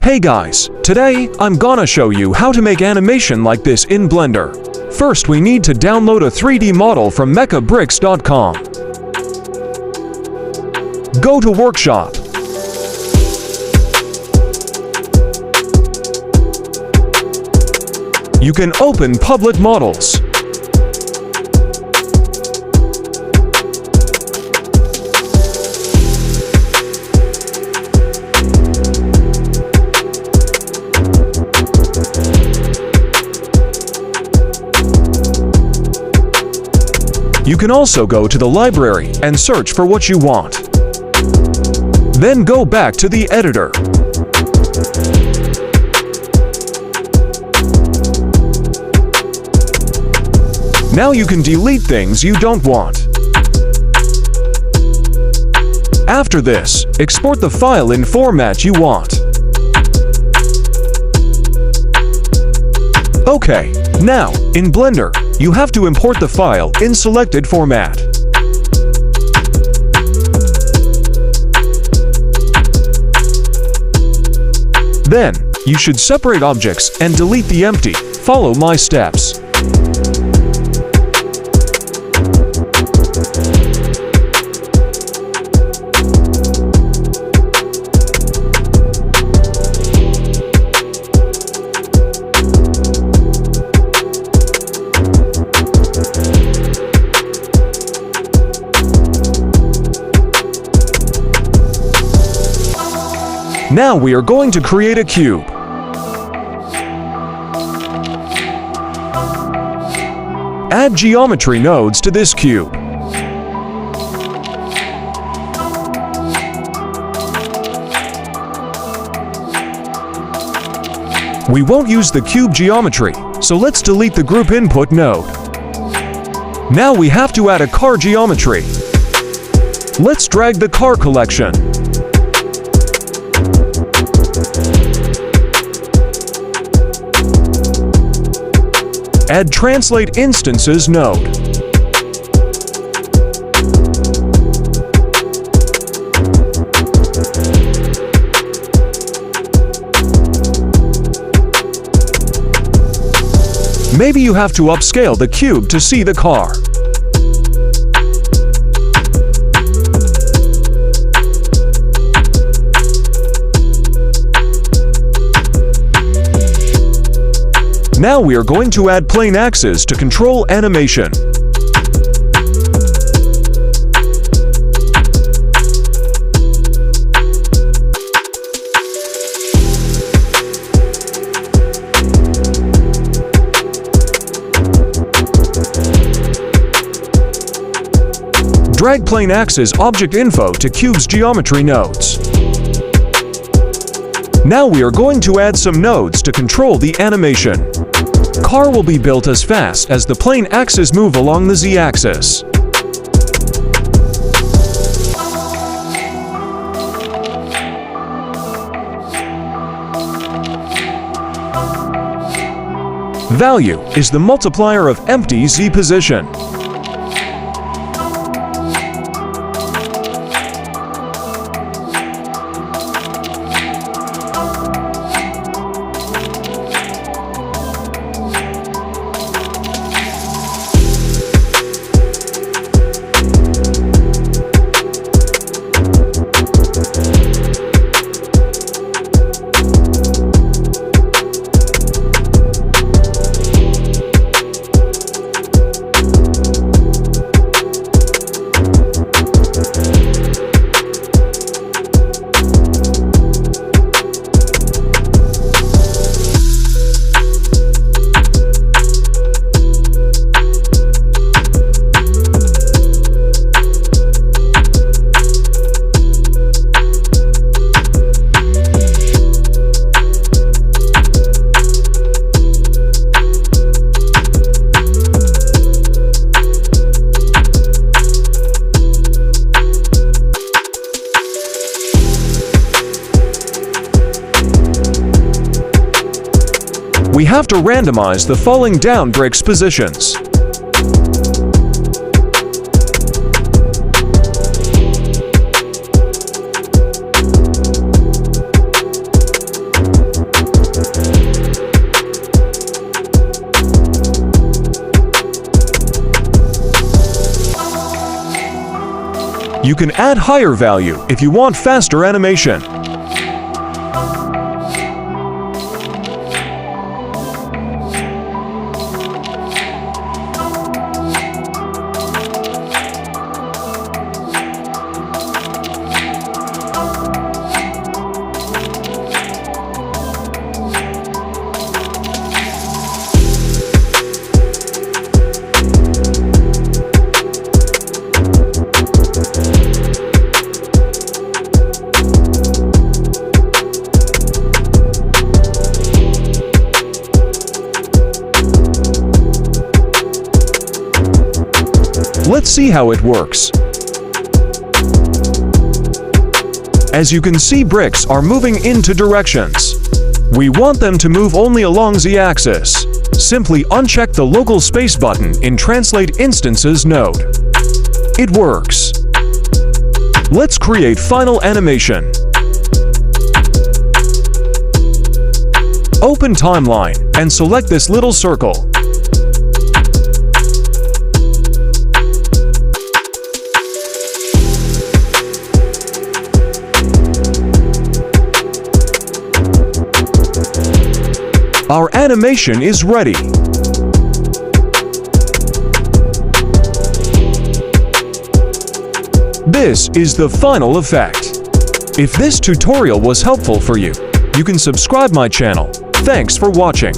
Hey guys, today I'm gonna show you how to make animation like this in Blender. First we need to download a 3D model from mechabricks.com. Go to Workshop. You can open Public Models. You can also go to the library and search for what you want. Then go back to the editor. Now you can delete things you don't want. After this, export the file in format you want. Okay, now, in Blender, you have to import the file in selected format. Then, you should separate objects and delete the empty. Follow my steps. Now we are going to create a cube. Add geometry nodes to this cube. We won't use the cube geometry, so let's delete the group input node. Now we have to add a car geometry. Let's drag the car collection. Add Translate Instances node. Maybe you have to upscale the cube to see the car. Now we are going to add plane axes to control animation. Drag plane axes object info to cube's geometry nodes. Now we are going to add some nodes to control the animation. Car will be built as fast as the plane axes move along the z-axis. Value is the multiplier of empty z position. We have to randomize the falling down bricks positions. You can add higher value if you want faster animation. Let's see how it works. As you can see, bricks are moving into directions. We want them to move only along the axis. Simply uncheck the local space button in Translate Instances node. It works. Let's create final animation. Open Timeline and select this little circle. Our animation is ready. This is the final effect. If this tutorial was helpful for you, you can subscribe my channel. Thanks for watching.